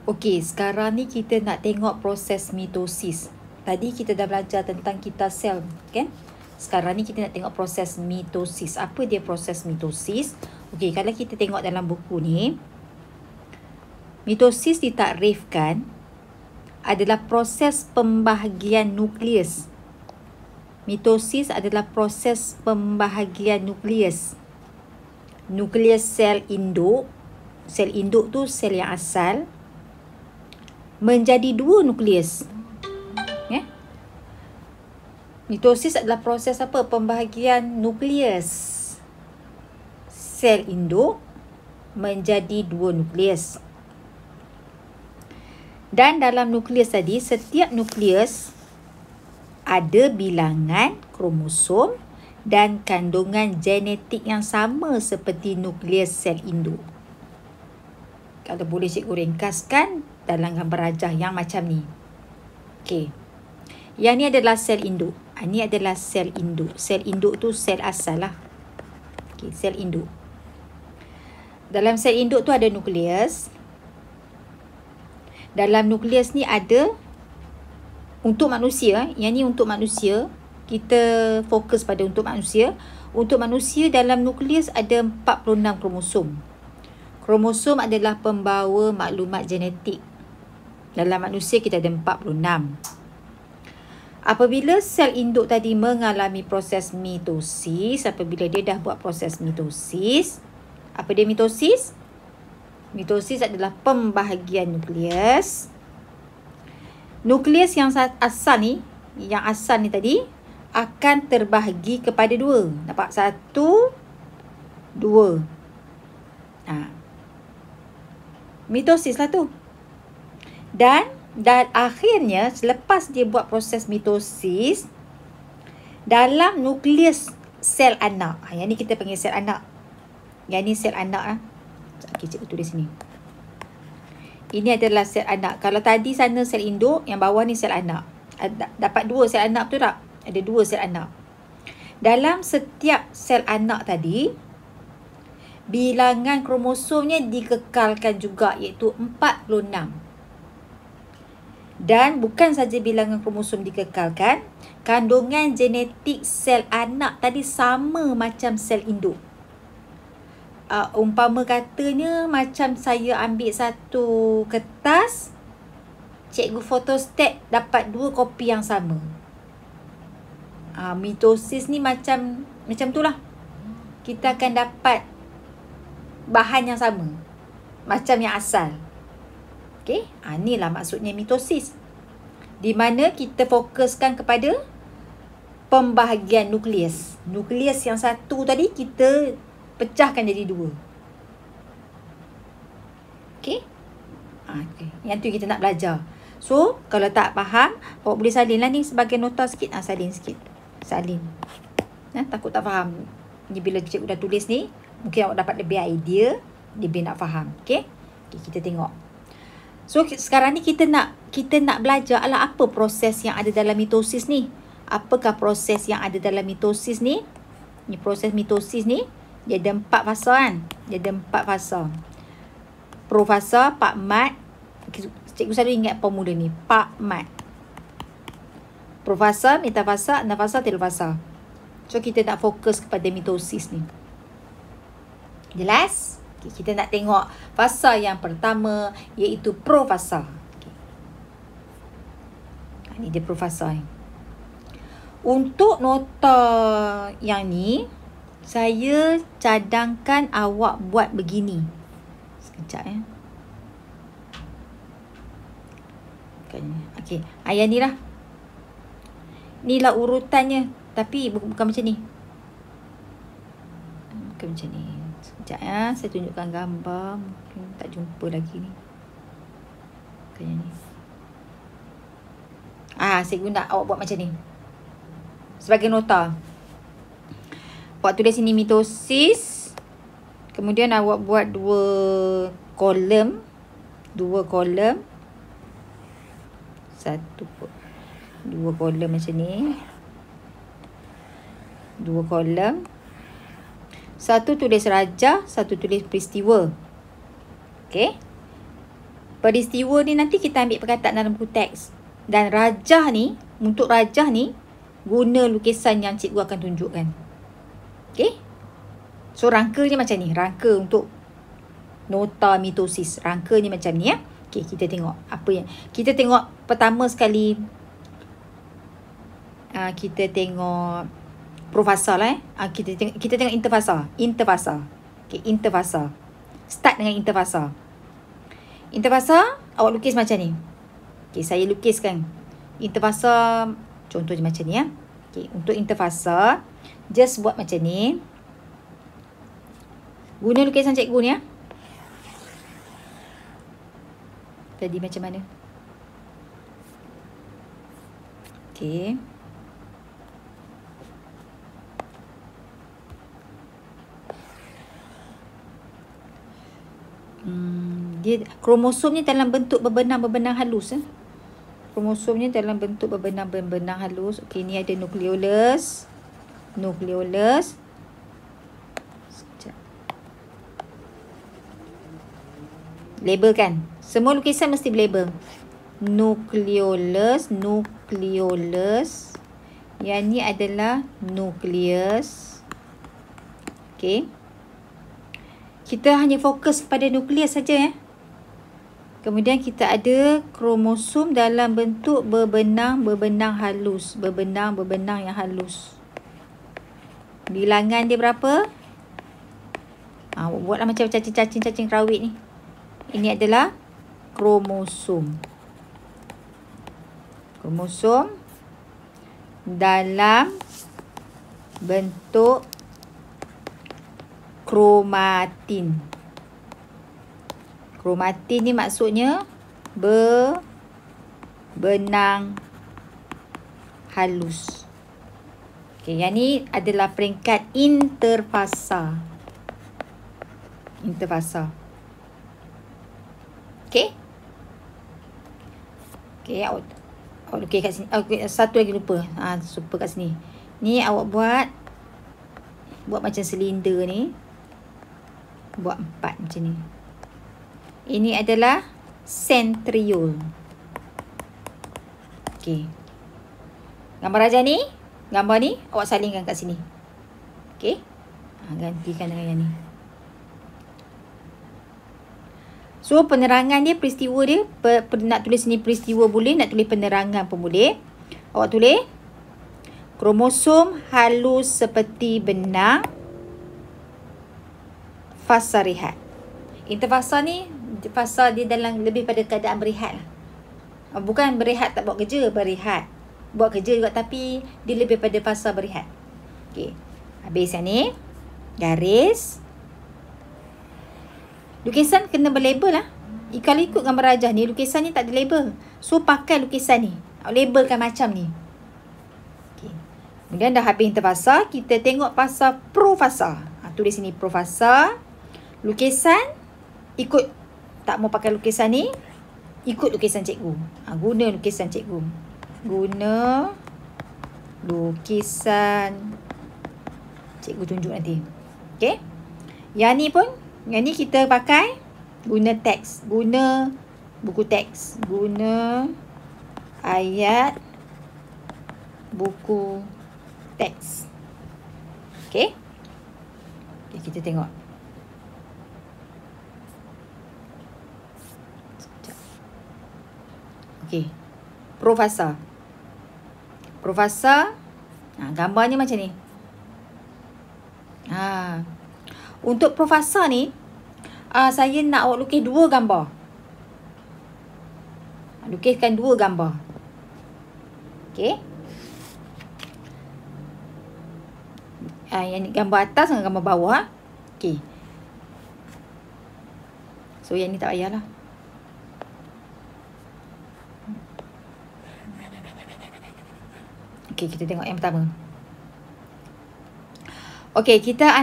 Okey, sekarang ni kita nak tengok proses mitosis. Tadi kita dah belajar tentang kita sel, kan? Sekarang ni kita nak tengok proses mitosis. Apa dia proses mitosis? Okey, kalau kita tengok dalam buku ni, mitosis ditakrifkan adalah proses pembahagian nukleus. Mitosis adalah proses pembahagian nukleus. Nukleus sel induk. Sel induk tu sel yang asal menjadi dua nukleus. Ya? Mitosis adalah proses apa? Pembahagian nukleus sel induk menjadi dua nukleus. Dan dalam nukleus tadi, setiap nukleus ada bilangan kromosom dan kandungan genetik yang sama seperti nukleus sel induk. Kalau boleh cikgu ringkaskan dalam gambar rajah yang macam ni. Okey. Yang ni adalah sel induk. Ini adalah sel induk. Sel induk tu sel asal lah. Okey, sel induk. Dalam sel induk tu ada nukleus. Dalam nukleus ni ada untuk manusia. Yang ni untuk manusia. Kita fokus pada untuk manusia. Untuk manusia dalam nukleus ada 46 kromosom. Kromosom adalah pembawa maklumat genetik. Dalam manusia kita ada 46. Apabila sel induk tadi mengalami proses mitosis, apabila dia dah buat proses mitosis, apa dia mitosis? Mitosis adalah pembahagian nukleus. Nukleus yang asal ni, tadi akan terbahagi kepada dua. Nampak? 1, 2. Mitosis lah tu. Dan akhirnya selepas dia buat proses mitosis, dalam nukleus sel anak. Yang ni kita panggil sel anak. Yang ni sel anak lah. Okay, cikgu tulis sini. Ini adalah sel anak. Kalau tadi sana sel induk, yang bawah ni sel anak. Dapat 2 sel anak, betul tak? Ada 2 sel anak. Dalam setiap sel anak tadi, bilangan kromosomnya dikekalkan juga, iaitu 46. Dan bukan saja bilangan kromosom dikekalkan, kandungan genetik sel anak tadi sama macam sel induk. Umpama katanya macam saya ambil satu kertas, cikgu photostat dapat 2 kopi yang sama. Mitosis ni macam tu lah. Kita akan dapat bahan yang sama, macam yang asal. Okey, inilah maksudnya mitosis. Di mana kita fokuskan kepada pembahagian nukleus. Nukleus yang satu tadi kita pecahkan jadi 2. Okey? Okay. Yang tu kita nak belajar. So, kalau tak faham, awak boleh salin lah ni sebagai nota sikit. Salin sikit. Salin. Takut tak faham. Ni bila cikgu dah tulis ni, mungkin awak dapat lebih idea, lebih nak faham. Okey? Okay, kita tengok. So, sekarang ni kita nak belajar apa proses yang ada dalam mitosis ni. Apakah proses yang ada dalam mitosis ni? Ni proses mitosis ni, dia ada 4 fasa kan? Dia ada 4 fasa. Profasa, Pak Mat. Cikgu selalu ingat formula ni. Pak Mat. Profasa, metafasa, anafasa, telofasa. So, kita nak fokus kepada mitosis ni. Jelas? Okay, kita nak tengok fasa yang pertama, iaitu profasa. Okay. Ini dia profasa ni. Untuk nota yang ni, saya cadangkan awak buat begini. Sekejap ya. Okey, yang ni lah. Inilah urutannya. Tapi bukan macam ni. Bukan macam ni. Sekejap ya, saya tunjukkan gambar. Mungkin tak jumpa lagi ni. Kayaknya ni. Saya guna awak buat macam ni. Sebagai nota. Awak tulis sini mitosis. Kemudian awak buat 2 kolom. 2 kolom. 2 kolom macam ni. 2 kolom. Satu tulis rajah, satu tulis peristiwa. Okey. Peristiwa ni nanti kita ambil perkataan dalam buku teks. Dan rajah ni, untuk rajah ni, guna lukisan yang cikgu akan tunjukkan. Okay? So, rangkanya macam ni. Rangka untuk nota mitosis. Rangkanya macam ni ya. Okay, kita tengok apa yang. Kita tengok pertama sekali. Kita tengok profasa lah kita tengok interfasa. Okay, interfasa. Start dengan interfasa. Interfasa, awak lukis macam ni. Okay, saya lukiskan. Interfasa, contohnya macam ni ya. Okay, untuk interfasa, just buat macam ni. Guna lukisan cikgu ni ya. Tadi macam mana? Okay. Dia kromosomnya dalam bentuk berbenang-berbenang halus. Kromosomnya dalam bentuk berbenang-berbenang halus. Okey, ni ada nukleolus. Sekejap. Label kan? Semua lukisan mesti berlabel. Nukleolus. Yang ni adalah nukleus. Okey. Kita hanya fokus pada nukleus saja ya. Kemudian kita ada kromosom dalam bentuk berbenang-berbenang halus. Berbenang-berbenang yang halus. Bilangan dia berapa? Buatlah macam cacing rawit ni. Ini adalah kromosom. Kromosom dalam bentuk kromatin. Kromatin ni maksudnya berbenang halus. Okey, yang ni adalah peringkat interfasa. Okey. Okey, awak lukis kat sini. Satu lagi lupa. Kat sini. Ni awak buat macam silinder ni. Buat 4 macam ni. Ini adalah centriole. Okey. Gambar rajah ni, gambar ni awak salingkan kat sini. Okey. Gantikan dengan yang ni. So, penerangan dia, peristiwa dia, nak tulis ni peristiwa boleh, nak tulis penerangan pun boleh. Awak tulis kromosom halus seperti benang. Fasa rehat. Interfasa ni, fasa dia dalam lebih pada keadaan berehat lah. Bukan berehat tak buat kerja, berehat. Buat kerja juga tapi dia lebih pada fasa berehat. Okey. Habis yang ni. Garis. Lukisan kena berlabel lah. Kalau ikut gambar rajah ni, lukisan ni tak ada label. So, pakai lukisan ni. Labelkan macam ni. Okey. Kemudian dah habis interfasa, kita tengok fasa profasa. Tulis sini profasa. Lukisan, ikut. Tak mau pakai lukisan ni, ikut lukisan cikgu. Guna lukisan cikgu. Guna lukisan cikgu tunjuk nanti. Okey. Yang ni pun, yang ni kita pakai guna teks. Guna buku teks. Guna ayat buku teks. Okey. Okay, kita tengok. Okey. Profasa. Gambarnya macam ni. Untuk profasa ni, saya nak awak lukis 2 gambar. Lukiskan 2 gambar. Okey. Yang ni gambar atas dengan gambar bawah. Okey. So, yang ni tak payahlah. Okey, kita tengok yang pertama. Okey, kita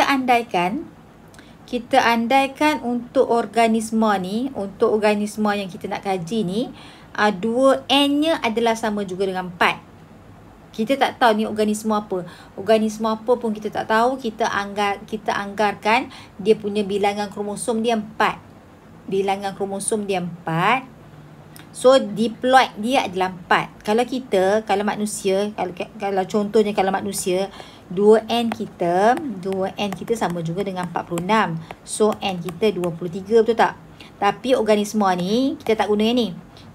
andaikan kita andaikan untuk organisma ni, untuk organisma yang kita nak kaji ni, 2N-nya adalah sama juga dengan 4. Kita tak tahu ni organisma apa. Organisma apa pun kita tak tahu. Kita anggarkan dia punya bilangan kromosom dia 4. bilangan kromosom dia 4. So diploid dia adalah 4. Kalau manusia, kalau contohnya kalau manusia, 2N kita sama juga dengan 46. So N kita 23, betul tak? Tapi organisma ni kita tak guna yang ni.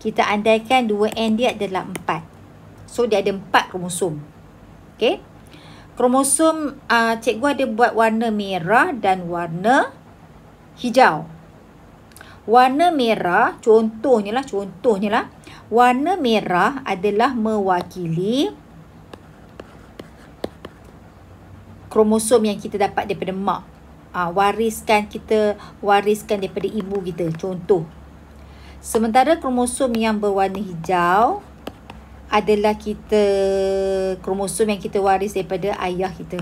Kita andaikan 2N dia adalah 4. So dia ada 4 kromosom. Okey. Kromosom cikgu ada buat warna merah dan warna hijau. Warna merah, contohnya lah, warna merah adalah mewakili kromosom yang kita dapat daripada mak. Kita wariskan daripada ibu kita, contoh. Sementara kromosom yang berwarna hijau adalah kromosom yang kita waris daripada ayah kita.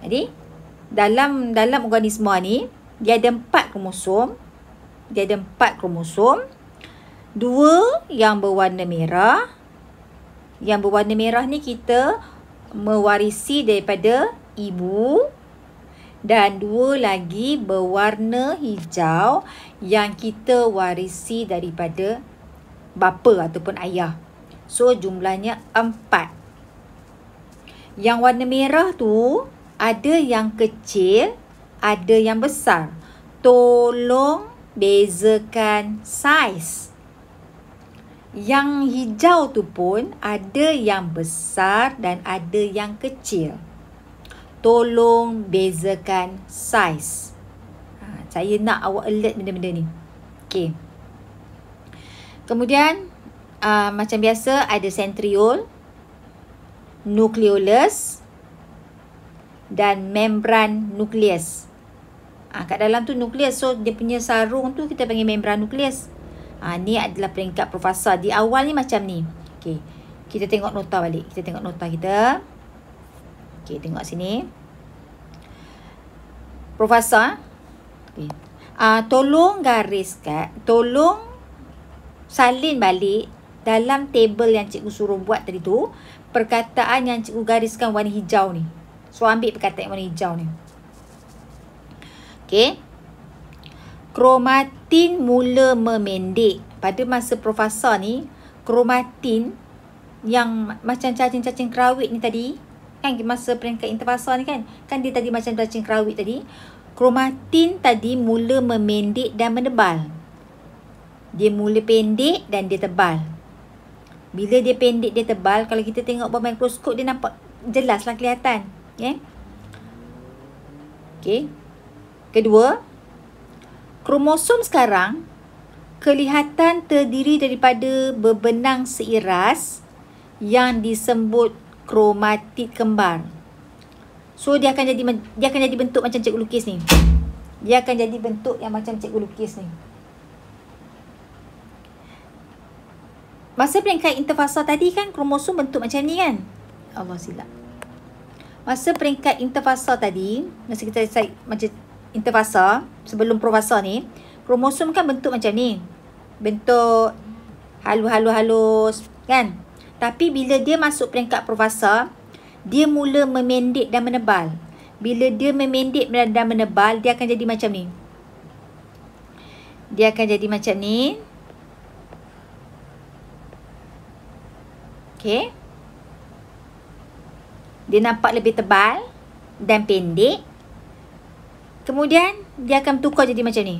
Jadi, dalam organisma ni, dia ada 4 kromosom. Dia ada 4 kromosom. 2 yang berwarna merah. Yang berwarna merah ni kita mewarisi daripada ibu. Dan 2 lagi berwarna hijau yang kita warisi daripada bapa ataupun ayah. So jumlahnya 4. Yang warna merah tu ada yang kecil, ada yang besar. Tolong bezakan saiz. Yang hijau tu pun ada yang besar dan ada yang kecil. Tolong bezakan saiz. Saya nak awak alert benda-benda ni. Okey. Kemudian macam biasa ada centriole, nucleolus dan membran nukleus. Kat dalam tu nukleus. So dia punya sarung tu kita panggil membran nukleus. Ni adalah peringkat profesor. Di awal ni macam ni. Okey. Kita tengok nota balik. Kita tengok nota kita. Okey, tengok sini. Profesor. Okay. Tolong gariskan. Tolong salin balik dalam table yang cikgu suruh buat tadi tu. Perkataan yang cikgu gariskan warna hijau ni. So ambil perkataan warna hijau ni. Okey. Kromatin mula memendek. Pada masa profesor ni, kromatin yang macam cacing-cacing kerawit ni tadi, kan masa peringkat interfasa ni kan dia tadi macam cacing kerawit tadi. Kromatin tadi mula memendek dan menebal. Dia mula pendek dan dia tebal. Bila dia pendek, dia tebal, kalau kita tengok bawah mikroskop, dia nampak jelaslah kelihatan. Okey. Kedua, kromosom sekarang kelihatan terdiri daripada berbenang seiras yang disebut kromatid kembar. So dia akan jadi bentuk macam cikgu lukis ni. Dia akan jadi bentuk yang macam cikgu lukis ni. Masa peringkat interfasa tadi kan kromosom bentuk macam ni kan? Allah silap. Masa peringkat interfasa tadi, masa kita macam interfasa sebelum profasa ni, kromosom kan bentuk macam ni. Bentuk halus kan? Tapi bila dia masuk peringkat profasa, dia mula memendek dan menebal. Bila dia memendek dan menebal, dia akan jadi macam ni. Dia akan jadi macam ni. Okey. Dia nampak lebih tebal dan pendek. Kemudian dia akan tukar jadi macam ni.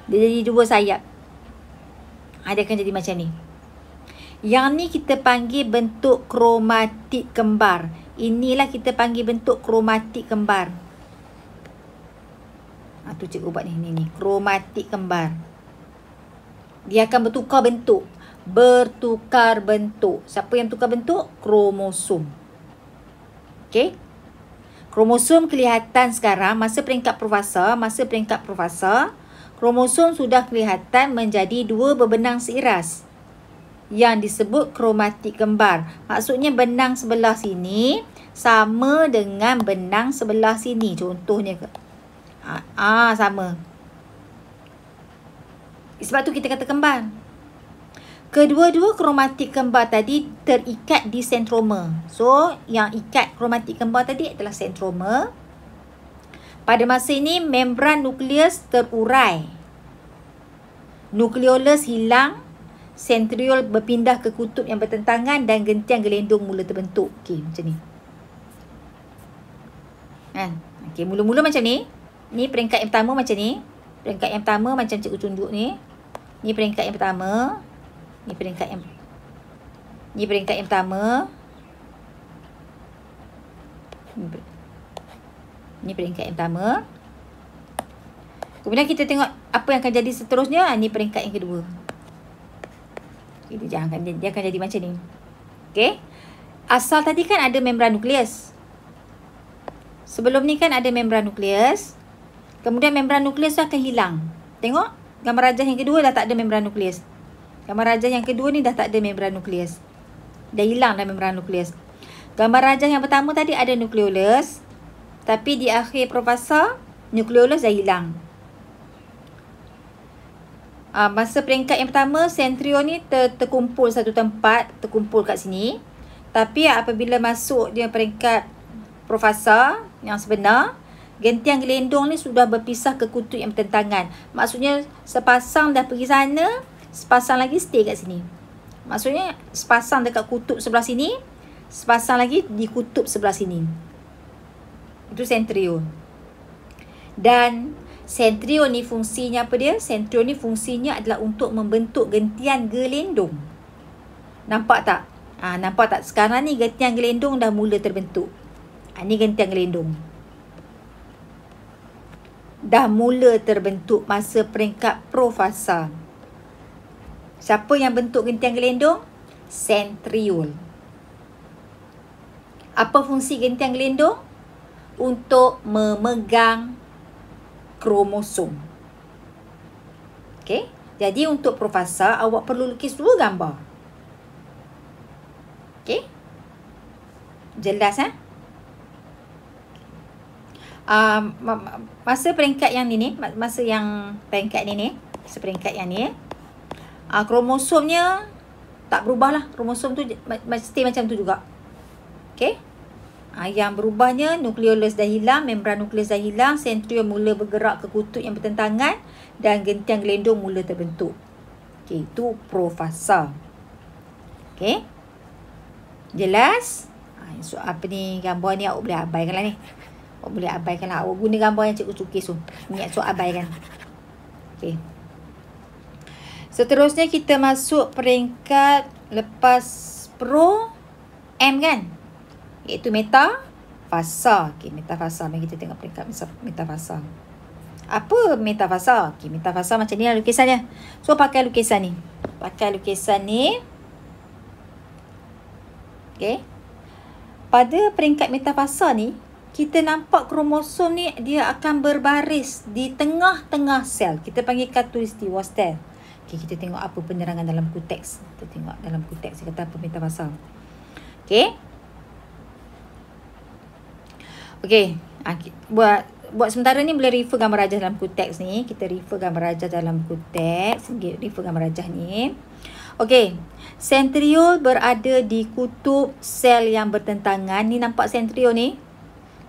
Dia jadi 2 sayap. Dia akan jadi macam ni. Yang ni kita panggil bentuk kromatid kembar. Inilah kita panggil bentuk kromatid kembar. Tu cikgu buat ni. Kromatid kembar. Dia akan bertukar bentuk. Siapa yang tukar bentuk? Kromosom. Okey. Kromosom kelihatan sekarang masa peringkat profesor. Kromosom sudah kelihatan menjadi 2 berbenang seiras yang disebut kromatid kembar. Maksudnya benang sebelah sini sama dengan benang sebelah sini. Contohnya sama. Sebab tu kita kata kembar. Kedua-dua kromatid kembar tadi terikat di sentroma. So, yang ikat kromatid kembar tadi adalah sentroma. Pada masa ini, membran nukleus terurai. Nukleolus hilang, sentriol berpindah ke kutub yang bertentangan dan gentian gelendong mula terbentuk. Okey, macam ni. Kan? Okey, mula-mula macam ni. Ni peringkat yang pertama macam ni. Peringkat yang pertama macam cikgu tunjuk ni. Ni peringkat yang pertama. Ni peringkat yang pertama. Ni peringkat yang pertama. Kemudian kita tengok apa yang akan jadi seterusnya. Ni peringkat yang kedua. Dia akan jadi macam ni. Okey. Asal tadi kan ada membran nukleus. Sebelum ni kan ada membran nukleus. Kemudian membran nukleus tu akan hilang. Tengok. Gambar rajah yang kedua dah tak ada membran nukleus. Gambar rajah yang kedua ni dah tak ada membran nukleus. Dah hilang dah membran nukleus. Gambar rajah yang pertama tadi ada nukleolus. Tapi di akhir profasa, nukleolus dah hilang. Masa peringkat yang pertama, sentriol ni terkumpul satu tempat. Terkumpul kat sini. Tapi apabila masuk dia peringkat profasa yang sebenar, gentian gelendong ni sudah berpisah ke kutub yang bertentangan. Maksudnya sepasang dah pergi sana, sepasang lagi stay kat sini. Maksudnya sepasang dekat kutub sebelah sini, sepasang lagi di kutub sebelah sini. Itu sentriol. Dan sentriol ni fungsinya apa dia? Sentriol ni fungsinya adalah untuk membentuk gentian gelendong. Nampak tak? Nampak tak? Sekarang ni gentian gelendong dah mula terbentuk. Ni gentian gelendong. Dah mula terbentuk masa peringkat profasa. Siapa yang bentuk gentian gelendong? Sentriol. Apa fungsi gentian gelendong? Untuk memegang kromosom. Okey. Jadi untuk profasa, awak perlu lukis dua gambar. Okey. Jelas masa peringkat yang ni, masa yang peringkat ni, seperingkat yang ni, kromosomnya tak berubah lah. Kromosom tu stay macam tu juga. Okey. Yang berubahnya, nukleolus dah hilang, membran nukleus dah hilang, sentriol mula bergerak ke kutub yang bertentangan dan gentian gelendong mula terbentuk. Okey, itu profasa. Okey. Jelas? So, apa ni gambar ni awak boleh abaikan lah ni. Awak boleh abaikan lah. Awak guna gambar yang cikgu cukis tu. Niat so abaikan. Okey. Seterusnya kita masuk peringkat lepas pro M kan? Iaitu metafasa. Okey, metafasa. Mari kita tengok peringkat metafasa. Apa metafasa? Okey, metafasa macam ni lah lukisannya. So, pakai lukisan ni. Pakai lukisan ni. Okey. Pada peringkat metafasa ni, kita nampak kromosom ni dia akan berbaris di tengah-tengah sel. Kita panggil khatulistiwa sel. Okey, kita tengok apa penerangan dalam kuteks. Kita tengok dalam kuteks dia kata apa metafasa. Okey. Okey, buat sementara ni boleh refer gambar rajah dalam kuteks ni. Kita refer gambar rajah dalam kuteks. Refer gambar rajah ni. Okey, sentriol berada di kutub sel yang bertentangan. Ni nampak sentriol ni?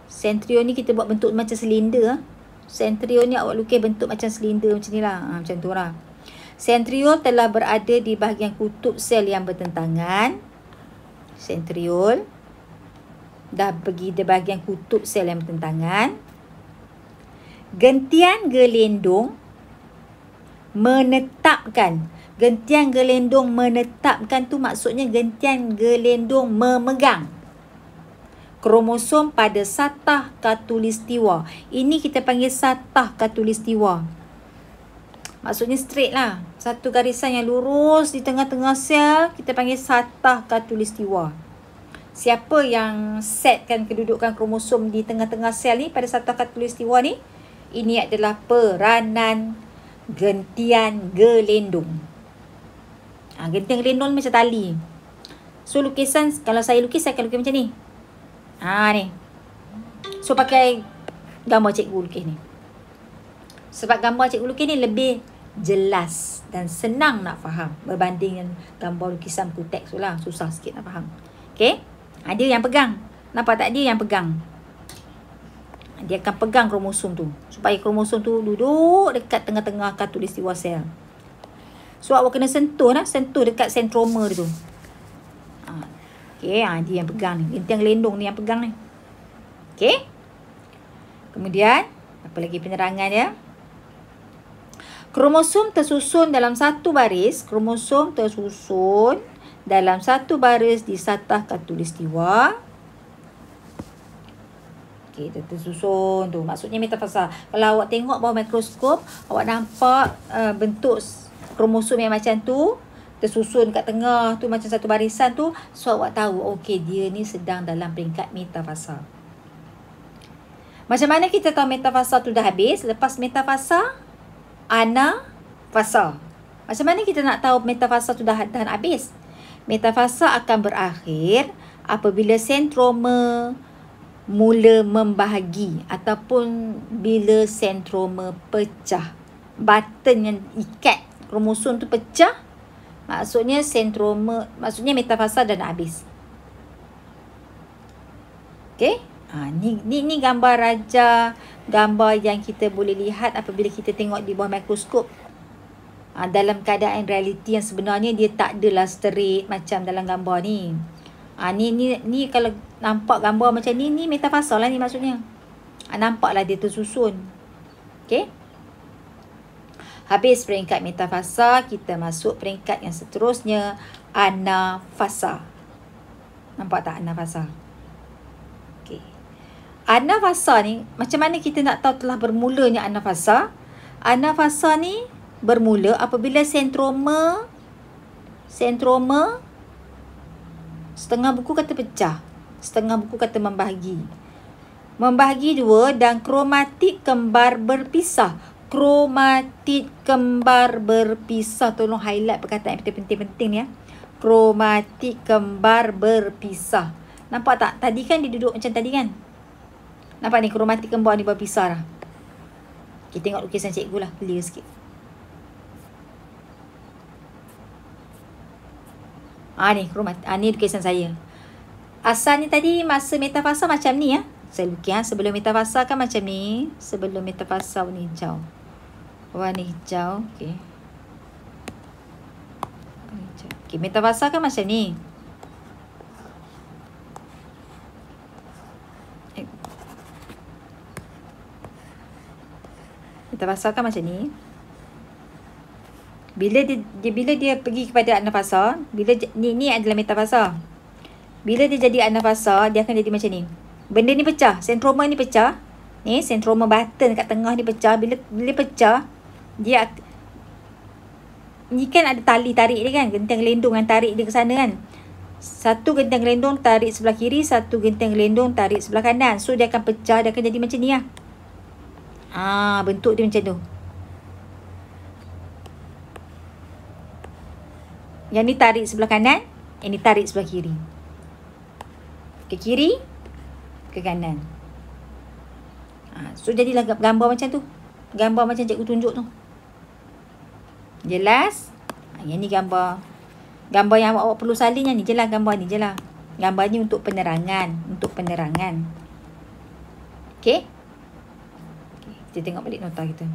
Sentriol ni kita buat bentuk macam silinder. Sentriol ni awak lukis bentuk macam silinder macam ni lah. Macam tu lah. Sentriol telah berada di bahagian kutub sel yang bertentangan. Sentriol dah pergi di bahagian kutub sel yang bertentangan. Gentian gelendong menetapkan. Gentian gelendong menetapkan tu maksudnya gentian gelendong memegang kromosom pada satah khatulistiwa. Ini kita panggil satah khatulistiwa. Maksudnya straight lah. Satu garisan yang lurus di tengah-tengah sel, kita panggil satah khatulistiwa. Siapa yang setkan kedudukan kromosom di tengah-tengah sel ni pada satah khatulistiwa ni? Ini adalah peranan gentian gelendong. Gentian gelendong macam tali. So lukisan, kalau saya lukis, saya akan lukis macam ni. Ni. So pakai gambar cikgu lukis ni. Sebab gambar cikgu lukis ni lebih jelas dan senang nak faham berbanding dengan gambar lukisan buku teks tu lah. Susah sikit nak faham. Okay. Dia yang pegang. Nampak tak? Dia yang pegang. Dia akan pegang kromosom tu supaya kromosom tu duduk dekat tengah-tengah khatulistiwa sel. So awak kena sentuh dekat sentroma dia tu. Okey, dia yang pegang ni. Gentian gelendong ni yang pegang ni. Okey. Kemudian apa lagi penerangan dia? Kromosom tersusun dalam satu baris. Kromosom tersusun dalam satu baris di satah khatulistiwa. Okey, tersusun tu. Maksudnya metafasa. Kalau awak tengok bawah mikroskop, awak nampak bentuk kromosom yang macam tu tersusun kat tengah tu macam satu barisan tu. So awak tahu, okey, dia ni sedang dalam peringkat metafasa. Macam mana kita tahu metafasa tu dah habis? Lepas metafasa, anafasa. Macam mana kita nak tahu metafasa tu dah habis? Metafasa akan berakhir apabila sentroma mula membahagi ataupun bila sentroma pecah. Button yang ikat kromosom tu pecah, maksudnya metafasa dah nak habis. Okey? Ni gambar raja, gambar yang kita boleh lihat apabila kita tengok di bawah mikroskop. Dalam keadaan realiti yang sebenarnya dia tak adalah straight macam dalam gambar ni. Ni kalau nampak gambar macam ni metafasa lah ni maksudnya. Nampaklah dia tersusun. Okey? Habis peringkat metafasa, kita masuk peringkat yang seterusnya, anafasa. Nampak tak anafasa? Okey. Anafasa ni, macam mana kita nak tahu telah bermulanya anafasa? Anafasa ni bermula apabila sentroma setengah buku kata pecah, setengah buku kata membahagi. Membahagi dua dan kromatik kembar berpisah. Kromatik kembar berpisah. Tolong highlight perkataan yang penting-penting ni ya. Kromatik kembar berpisah. Nampak tak? Tadi kan dia duduk macam tadi kan? Nampak ni kromatik kembar ni berpisah lah. Kita tengok lukisan cikgu lah. Clear sikit. Ni kromatik. Ni lukisan saya. Asal ni tadi masa metafasa macam ni ya. Saya lukis sebelum metafasa kan macam ni. Sebelum metafasa warna hijau. Warna hijau. Okey. Okey, metafasa kan macam ni. Metafasa kan macam ni. Bila dia pergi kepada anafasa, ni adalah metafasa. Bila dia jadi anafasa, dia akan jadi macam ni. Benda ni pecah, sentroma ni pecah. Ni sentroma button kat tengah ni pecah. Bila pecah, dia ni kan ada tali tarik dia kan, gentiang gelendong yang tarik dia ke sana kan. Satu gentiang gelendong tarik sebelah kiri, satu gentiang gelendong tarik sebelah kanan. So dia akan pecah, dia akan jadi macam ni lah. Bentuk dia macam tu. Yang ni tarik sebelah kanan, yang ni tarik sebelah kiri. Ke kiri, ke kanan. So jadilah gambar macam tu. Gambar macam cikgu tunjuk tu. Jelas? Yang ni gambar. Gambar yang awak perlu salin yang ni je lah. Gambar ni je lah. Gambar ni untuk penerangan. Untuk penerangan. Okey? Kita tengok balik nota kita.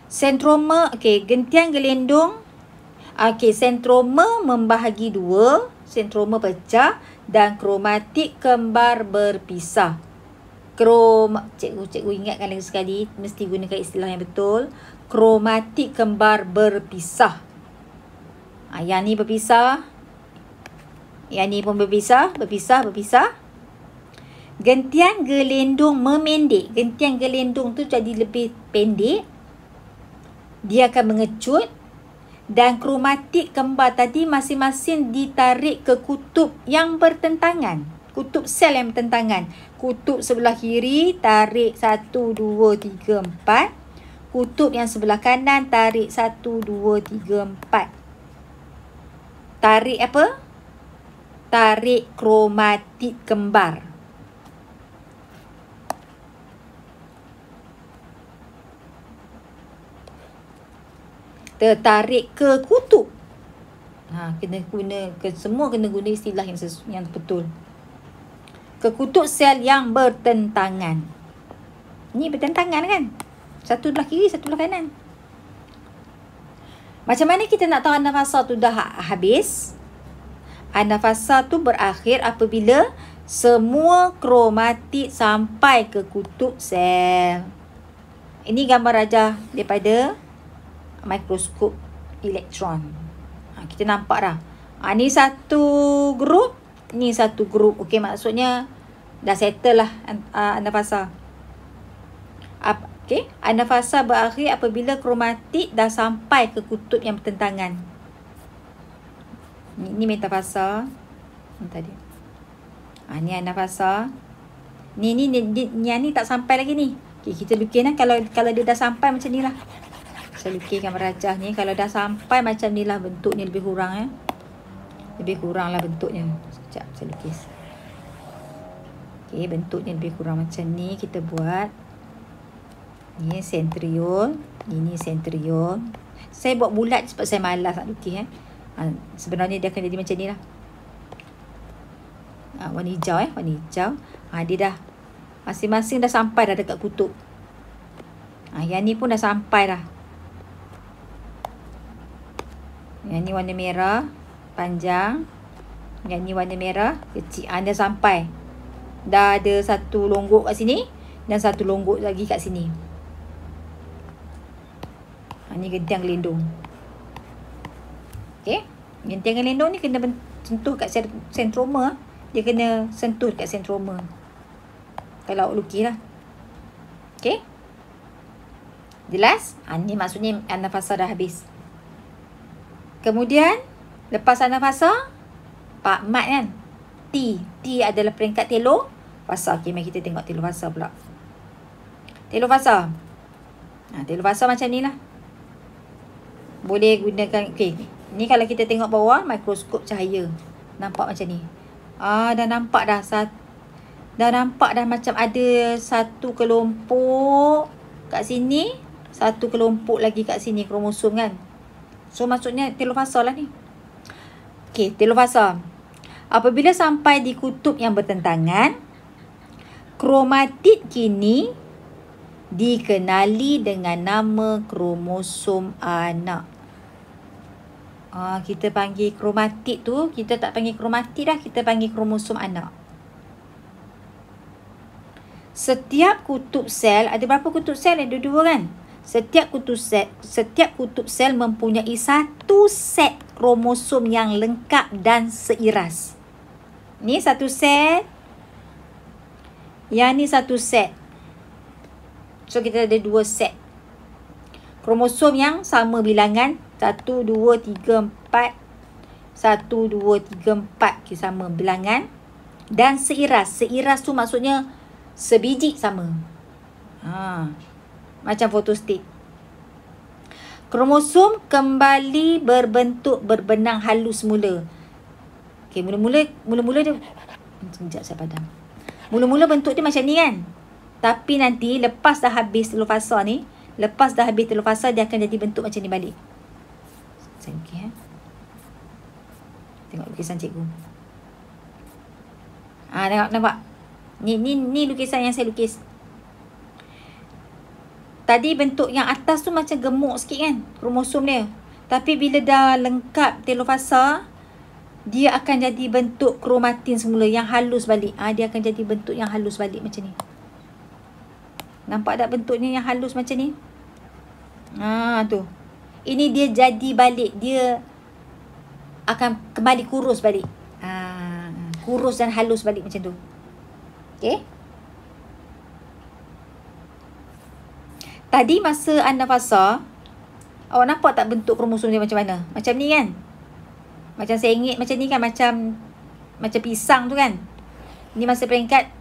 Sentroma. Okey, gentian gelendong. Okey, sentroma membahagi dua, sentroma pecah dan kromatik kembar berpisah. Cikgu ingatkan lagi sekali, mesti gunakan istilah yang betul. Kromatik kembar berpisah. Yang ni berpisah. Yang ni pun berpisah. Gentian gelendong memendek. Gentian gelendong tu jadi lebih pendek. Dia akan mengecut. Dan kromatik kembar tadi masing-masing ditarik ke kutub yang bertentangan. Kutub sel yang bertentangan. Kutub sebelah kiri tarik 1, 2, 3, 4. Kutub yang sebelah kanan tarik 1, 2, 3, 4. Tarik apa? Tarik kromatik kembar. Tertarik ke kutub. Kena guna, semua kena guna istilah yang betul. ke kutub sel yang bertentangan. Ni bertentangan kan? Satu belah kiri, satu belah kanan. Macam mana kita nak tahu an-nafasa tu dah habis? An-nafasa tu berakhir apabila semua kromatid sampai ke kutub sel. Ini gambar rajah daripada mikroskop elektron. Kita nampak dah. Ni satu grup, ni satu grup. Okey, maksudnya dah settle lah an-nafasa. Okey, an-nafasa berakhir apabila kromatid dah sampai ke kutub yang bertentangan. Ni metafasa. Ni tadi. Ni an-nafasa. Ni tak sampai lagi ni. Okey, kita lukis lah kalau dia dah sampai macam ni lah. Saya lukiskan merajah ni. Kalau dah sampai macam ni lah bentuk ni, lebih kurang lebih kurang lah bentuknya. Sekejap saya lukis. Okey, bentuknya lebih kurang macam ni. Kita buat. Ni sentriol. Ini sentriol. Saya buat bulat sebab saya malas nak lukis. Sebenarnya dia akan jadi macam ni lah. Warna hijau warna hijau. Dia dah masing-masing dah sampai dah dekat kutub. Yang ni pun dah sampai dah. Yang ni warna merah panjang. Yang ni warna merah kecil. Dah sampai. Dah ada satu longgok kat sini dan satu longgok lagi kat sini. Ni gentian gelindung. Okey. Gentian gelindung ni kena sentuh kat sentroma. Dia kena sentuh kat sentroma. Kalau awak lukis lah. Okey. Jelas? Ni maksudnya an-nafasa dah habis. Kemudian, lepas an-nafasa, Pak Mat kan? T. T adalah peringkat telofasa. Okey, mari kita tengok telofasa pula. Telofasa. Telofasa macam ni lah. Boleh gunakan. Okey. Ni kalau kita tengok bawah, mikroskop cahaya. Nampak macam ni. Dah nampak dah. Dah nampak dah macam ada satu kelompok kat sini. Satu kelompok lagi kat sini. Kromosom kan. So maksudnya telofasa lah ni. Okey, telofasa. Apabila sampai di kutub yang bertentangan, kromatid kini dikenali dengan nama kromosom anak. Kita panggil kromatid tu, kita tak panggil kromatid dah, kita panggil kromosom anak. Setiap kutub sel, ada berapa kutub sel? Ada dua kan? Setiap kutub sel mempunyai satu set kromosom yang lengkap dan seiras. Ni satu set. Yang ni satu set. So kita ada dua set kromosom yang sama bilangan. 1, 2, 3, 4. 1, 2, 3, 4. Okay, sama bilangan. Dan seiras. Seiras tu maksudnya sebiji sama. Macam fotostat. Kromosom kembali berbentuk berbenang halus semula. Okay, mula-mula dia. Sekejap saya padam. Mula-mula bentuk dia macam ni kan. Tapi nanti lepas dah habis telofasa ni. Lepas dah habis telofasa, dia akan jadi bentuk macam ni balik. Saya lukis Tengok lukisan cikgu. Nampak? Ni lukisan yang saya lukis. Tadi bentuk yang atas tu macam gemuk sikit kan, kromosom dia. Tapi bila dah lengkap telofasa, dia akan jadi bentuk kromatin semula yang halus balik. Dia akan jadi bentuk yang halus balik macam ni. Nampak tak bentuknya yang halus macam ni? Tu. Ini dia jadi balik. Dia akan kembali kurus balik. Kurus dan halus balik macam tu. Okey. Tadi masa an-nafasa, awak nampak tak bentuk kromosom dia macam mana? Macam ni kan? Macam sengit macam ni kan? Macam pisang tu kan? Ni masa peringkat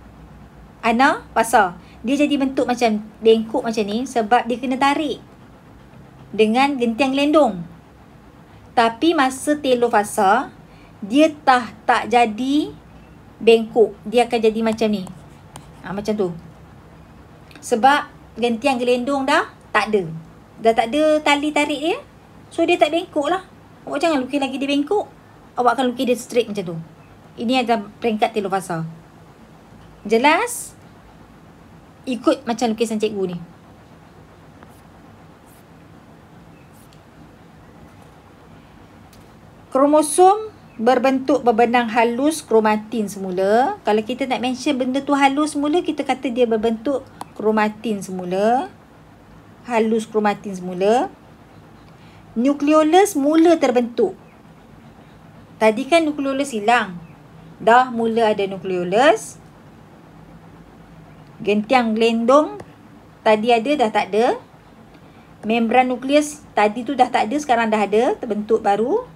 an-nafasa. Dia jadi bentuk macam bengkok macam ni sebab dia kena tarik dengan gentian gelendong. Tapi masa telofasa, dia tak jadi bengkok. Dia akan jadi macam ni. Macam tu. Sebab gentian gelendong dah tak ada. Dah tak ada tali tarik dia. So dia tak bengkok lah. Awak jangan lukis lagi dia bengkok. Awak akan lukis dia straight macam tu. Ini adalah peringkat telofasa. Jelas? Ikut macam lukisan cikgu ni. Kromosom berbentuk berbenang halus kromatin semula. Kalau kita nak mention benda tu halus semula, kita kata dia berbentuk kromatin semula. Halus kromatin semula. Nukleolus mula terbentuk. Tadi kan nukleolus hilang. Dah mula ada nukleolus. Gentiang gelendong tadi ada, dah tak ada. Membran nukleus tadi tu dah tak ada, sekarang dah ada, terbentuk baru.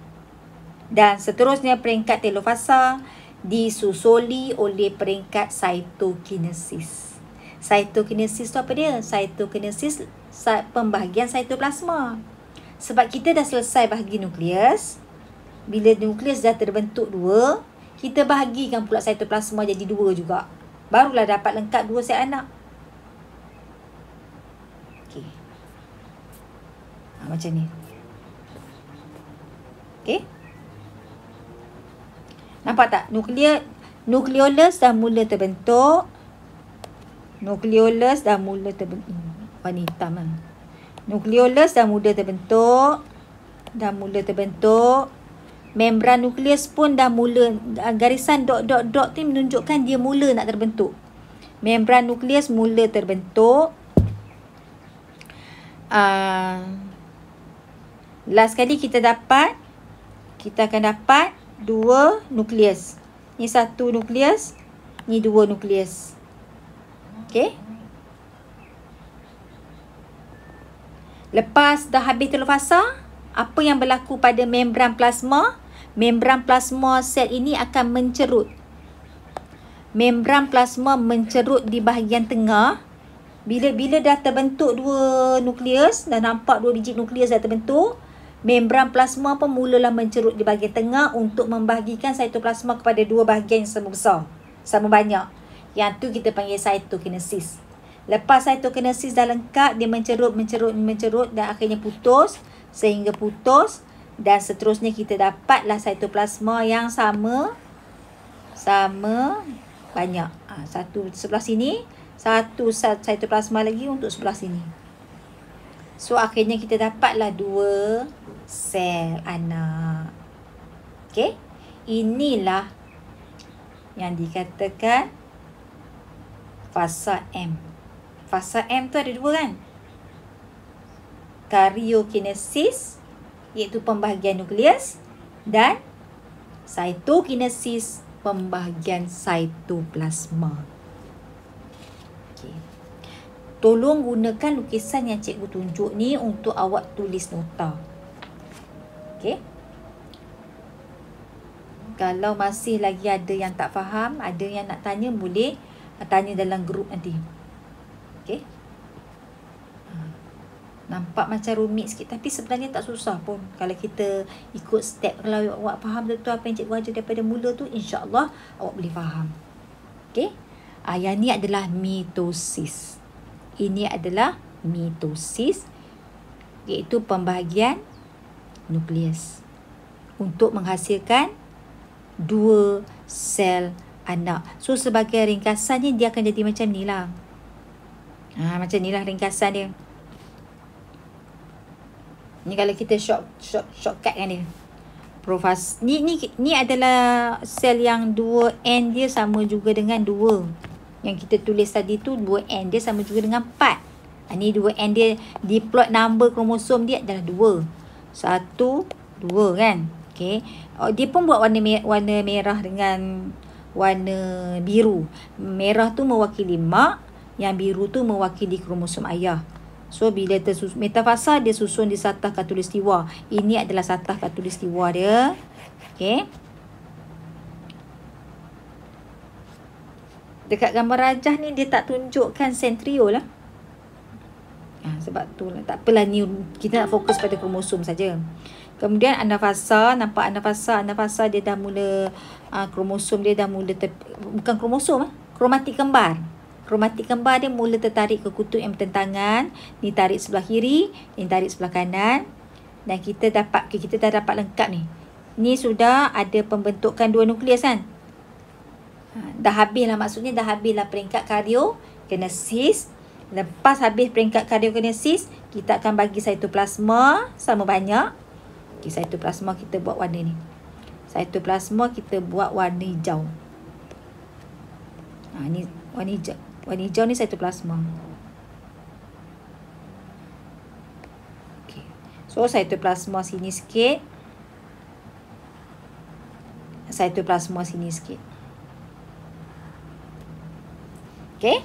Dan seterusnya peringkat telofasa disusuli oleh peringkat cytokinesis. Cytokinesis tu apa dia? Cytokinesis pembahagian cytoplasma. Sebab kita dah selesai bahagi nukleus. Bila nukleus dah terbentuk 2, kita bahagikan pula cytoplasma jadi 2 juga. Barulah dapat lengkap 2 sel anak. Okey. Macam ni. Okey. Nampak tak? Nukleolus dah mula terbentuk. Nukleolus dah mula terbentuk. Warna hitam lah. Nukleolus dah mula terbentuk. Membran nukleus pun dah mula, garisan dot tu menunjukkan dia mula nak terbentuk. Membran nukleus mula terbentuk. Last kali kita akan dapat 2 nukleus. Ni 1 nukleus, ni 2 nukleus. Okey. Lepas dah habis telofasa, apa yang berlaku pada membran plasma? Membran plasma sel ini akan mencerut. Membran plasma mencerut di bahagian tengah. Bila dah terbentuk 2 nukleus, dah nampak 2 biji nukleus dah terbentuk, membran plasma pun mulalah mencerut di bahagian tengah untuk membahagikan cytoplasma kepada 2 bahagian yang sama besar, sama banyak. Yang tu kita panggil cytokinesis. Lepas cytokinesis dah lengkap, dia mencerut dan akhirnya putus. Sehingga putus dan seterusnya kita dapatlah cytoplasma yang sama banyak. Satu sebelah sini, satu cytoplasma lagi untuk sebelah sini. So akhirnya kita dapatlah 2 sel anak. Okey. Inilah yang dikatakan fasa M. Fasa M tu ada 2 kan? Karyokinesis, iaitu pembahagian nukleus, dan cytokinesis, pembahagian cytoplasma. Okay. Tolong gunakan lukisan yang cikgu tunjuk ni untuk awak tulis nota. Okay. Kalau masih lagi ada yang tak faham, ada yang nak tanya, boleh tanya dalam grup nanti. Okay. Nampak macam rumit sikit, tapi sebenarnya tak susah pun. Kalau kita ikut step, kalau awak faham betul apa yang cikgu ajar daripada mula tu, insya-Allah awak boleh faham. Okey? Yang ni adalah mitosis. Ini adalah mitosis, iaitu pembahagian nukleus untuk menghasilkan 2 sel anak. So sebagai ringkasannya dia akan jadi macam ni lah. Macam ni lah ringkasan dia. Ni kalau kita shortcut kan dia. Ni adalah sel yang 2N dia sama juga dengan 2. Yang kita tulis tadi tu 2N dia sama juga dengan 4. Ni 2N dia, di plot number kromosom dia adalah 2. 1, 2 kan. Okay. Dia pun buat warna merah dengan warna biru. Merah tu mewakili mak, yang biru tu mewakili kromosom ayah. So bila metafasa dia susun di satah khatulistiwa. Ini adalah satah khatulistiwa dia. Okey. Dekat gambar rajah ni dia tak tunjukkan sentriol lah. Sebab tu lah. Tak apalah ni, kita nak fokus pada kromosom saja. Kemudian anafasa, nampak anafasa dia dah mula kromosom dia dah mula bukan kromosom, kromatik kembar. Kromatik kembar dia mula tertarik ke kutub yang bertentangan. Ni tarik sebelah kiri, ni tarik sebelah kanan. Dan kita dah dapat lengkap ni. Ni sudah ada pembentukan 2 nukleus kan. Dah habis lah, maksudnya dah habis lah peringkat karyokinesis. Lepas habis peringkat karyokinesis, kita akan bagi cytoplasma sama banyak. Okay, cytoplasma kita buat warna ni. Cytoplasma kita buat warna hijau. Ni warna hijau. Warna hijau ni cytoplasma. Okay. So cytoplasma sini sikit. Cytoplasma sini sikit. Okay.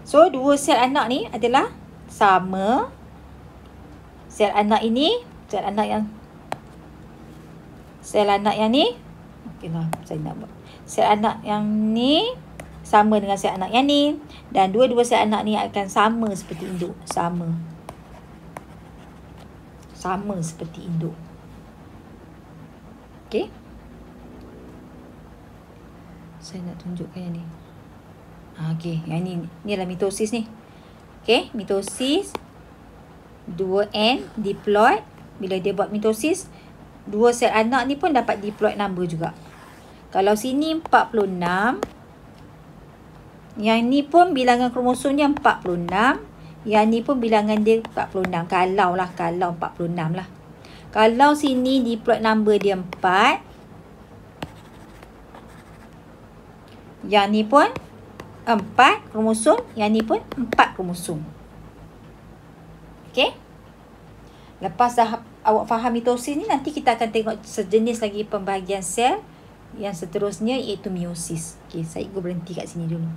So, dua sel anak ni adalah sama. Sel anak ini, sel anak yang ni, okeylah, saya nak buat. Sel anak yang ni sama dengan sel anak yang ni, dan dua-dua sel anak ni akan sama seperti induk, sama seperti induk. Okey. Saya nak tunjukkan yang ni. Okey, yang ni adalah mitosis ni. Okey, mitosis 2N diploid. Bila dia buat mitosis, dua sel anak ni pun dapat diploid number juga. Kalau sini 46, yang ni pun bilangan kromosom dia 46, yang ni pun bilangan dia 46. Kalau 46 lah. Kalau sini diploid number dia 4, yang ni pun 4 kromosom, yang ni pun 4 kromosom. Okey. Lepas dah awak faham mitosis ni, nanti kita akan tengok sejenis lagi pembahagian sel yang seterusnya, iaitu meiosis. Okey, saya berhenti kat sini dulu.